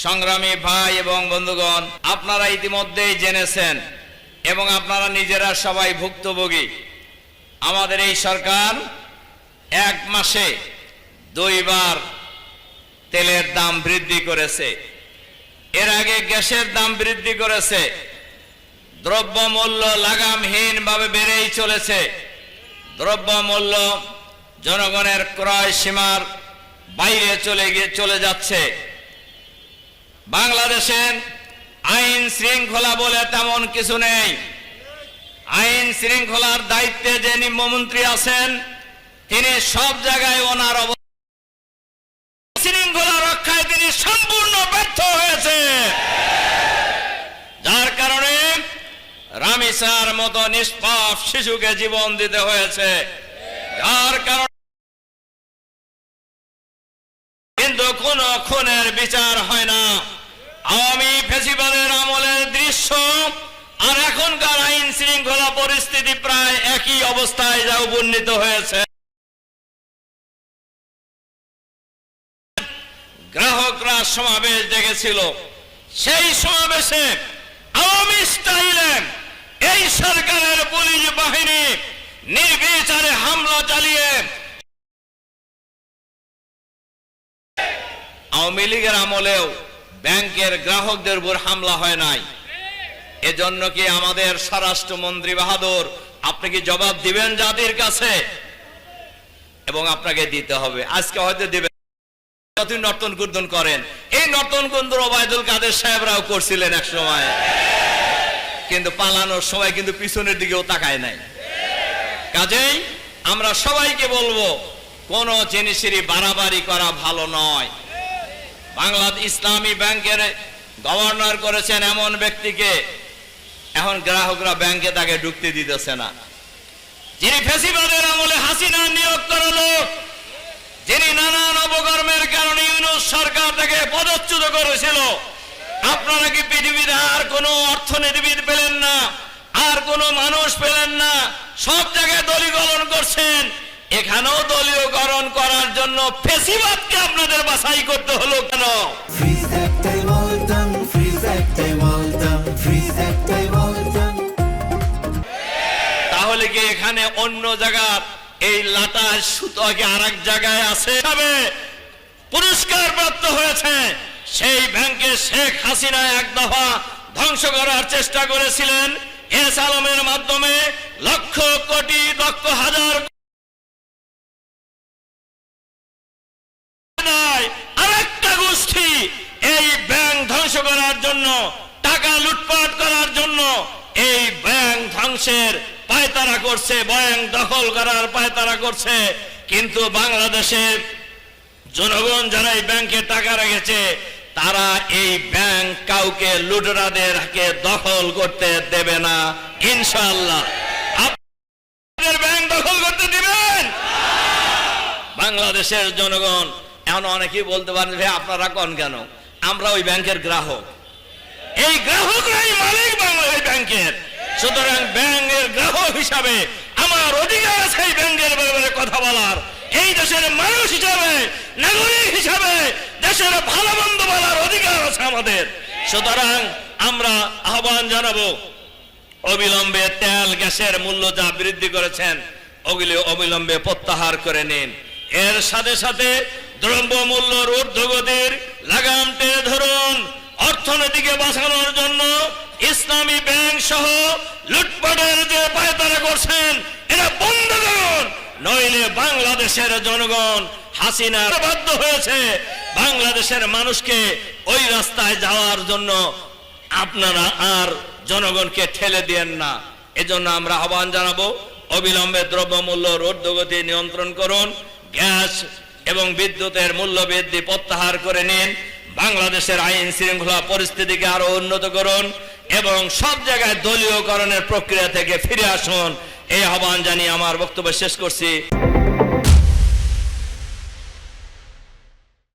সংগ্রামী ভাই এবং বন্ধুগণ, আপনারা ইতিমধ্যেই জেনেছেন এবং আপনারা নিজেরা সবাই ভুক্তভোগী। আমাদের এই সরকার এক মাসে 2 বার তেলের দাম বৃদ্ধি করেছে। এর আগে গ্যাসের দাম বৃদ্ধি করেছে। দ্রব্যমূল্য লাগামহীনভাবে বেড়েই চলেছে। দ্রব্যমূল্য জনগণের ক্রয় সীমার বাইরে চলে যাচ্ছে। বাংলাদেশে আইন শৃঙ্খলা বলে তেমন কিছু নেই। আইন শৃঙ্খলার দায়িত্বে যে নিম্নমন্ত্রী আছেন, তিনি সব জায়গায় ওনার শৃঙ্খলা রক্ষায় তিনি সম্পূর্ণ ব্যর্থ হয়েছে, যার কারণে রামিসার মতো নিষ্পাপ শিশুকে জীবন দিতে হয়েছে। যার কারণে কিন্তু কোন খুনের বিচার হয় না। আওয়ামী ফ্যাসিবাদের আমলের দৃশ্য আর এখনকার আইন শৃঙ্খলা পরিস্থিতি প্রায় একই অবস্থায় যা উপনীত হয়েছে। গ্রাহকরা সমাবেশ ডেকেছিল, সেই সমাবেশে আওয়ামী স্টাইলে এই সরকারের পুলিশ বাহিনী নির্বিচারে হামলা চালিয়ে আওয়ামী লীগের আমলেও ব্যাংকের গ্রাহকদের উপর হামলা হয় নাই। এজন্য কি আমাদের স্বরাষ্ট্রমন্ত্রী বাহাদুর, আপনি কি জবাব দিবেন জাতির কাছে? এবং আপনাকে দিতে হবে। আজকে হয়তো দিবেন, যতই নর্তন কুর্দন করেন। এই নর্তন কুর্দন ওবায়দুল কাদের সাহেবরাও করছিলেন এক সময়, কিন্তু পালানোর সময় কিন্তু পিছনের দিকেও তাকায় নাই। কাজেই আমরা সবাইকে বলবো, কোন জিনিসেরই বাড়াবাড়ি করা ভালো নয়। বাংলাদেশ ইসলামী ব্যাংকের গভর্নর করেছেন এমন ব্যক্তিকে, এখন গ্রাহকরা ব্যাংকে তাকে ঢুকতে দিতেছে না। যিনি ফ্যাসিবাদের আমলে হাসিনা নিয়োগ করা লোক, যিনি নানান অপকর্মের কারণে ইউনূস সরকার থেকে পদচ্যুত করেছিল। আপনারা কি পৃথিবীতে আর কোনো অর্থনীতিবিদ পেলেন না, আর কোনো মানুষ পেলেন না? সব জায়গায় দলীয়করণ করছেন। এখানেও দলীয়করণ করার জন্য ফ্যাসিবাদকে আপনাদের বাছাই করতে হলো কেন? তাহলে কি এখানে অন্য জায়গার এই লাটার সুতো কি আর এক জায়গায় আছে? পুরস্কার প্রাপ্ত হয়েছে সেই ব্যাংকে শেখ হাসিনা এক দফা ধ্বংস করার চেষ্টা করেছিলেন এস আলমের মাধ্যমে। লক্ষ কোটি লক্ষ হাজার আরেকটা গোষ্ঠী এই ব্যাংক ধ্বংস করার জন্য, টাকা লুটপাট করার জন্য এই ব্যাংক ধ্বংসের পায়তারা করছে, ব্যাংক দখল করার পায়তারা করছে। কিন্তু বাংলাদেশের জনগণ যারা এই ব্যাংকে টাকা রেখেছে, তারা এই ব্যাংক কাউকে লুটেরাদেরকে দখল করতে দেবে না ইনশাআল্লাহ। আপনাদের ব্যাংক দখল করতে দিবেন? বাংলাদেশের জনগণ এখন অনেকেই বলতে পারেন, ভাই আপনারা কোন কেন? আমরা ওই ব্যাংকের গ্রাহক, এই গ্রাহকরাই মালিক বাংলাদেশ ব্যাংকের। সুতরাং ব্যাংকের গ্রাহক হিসাবে আমার অধিকার আছে এই ব্যাংকের ব্যাপারে কথা বলার। এই দেশের মানুষ হিসাবে, নাগরিক হিসাবে দেশের ভালো মন্দ বলার অধিকার আছে আমাদের। সুতরাং আমরা আহ্বান জানাবো, অবিলম্বে তেল গ্যাসের মূল্য যা বৃদ্ধি করেছেন ওগুলি অবিলম্বে প্রত্যাহার করে নিন। এর সাথে সাথে দ্রব্যমূল্যের ঊর্ধ্বগতির লাগাম টেনে ধরুন। অর্থনীতিকে বাঁচানোর জন্য ইসলামী ব্যাংক সহ লুটপাটের যে পায়তারা করছেন, এটা বন্ধ করুন, নইলে বাংলাদেশের জনগণ হাসিনার বাধ্য হয়েছে। বাংলাদেশের মানুষকে ওই রাস্তায় যাওয়ার জন্য আপনারা আর জনগণকে ঠেলে দিয়েন না। এজন্য আমরা আহ্বান জানাবো, অবিলম্বে দ্রব্যমূল্যের ঊর্ধ্বগতি নিয়ন্ত্রণ করুন। গ্যাস এবং বিদ্যুতের মূল্য বৃদ্ধি প্রত্যাহার করে নিন। বাংলাদেশের আইন শৃঙ্খলা পরিস্থিতিকে আরো উন্নত করুন এবং সব জায়গায় দলীয়করণের প্রক্রিয়া থেকে ফিরে আসুন। এই আহ্বান জানিয়ে আমার বক্তব্য শেষ করছি।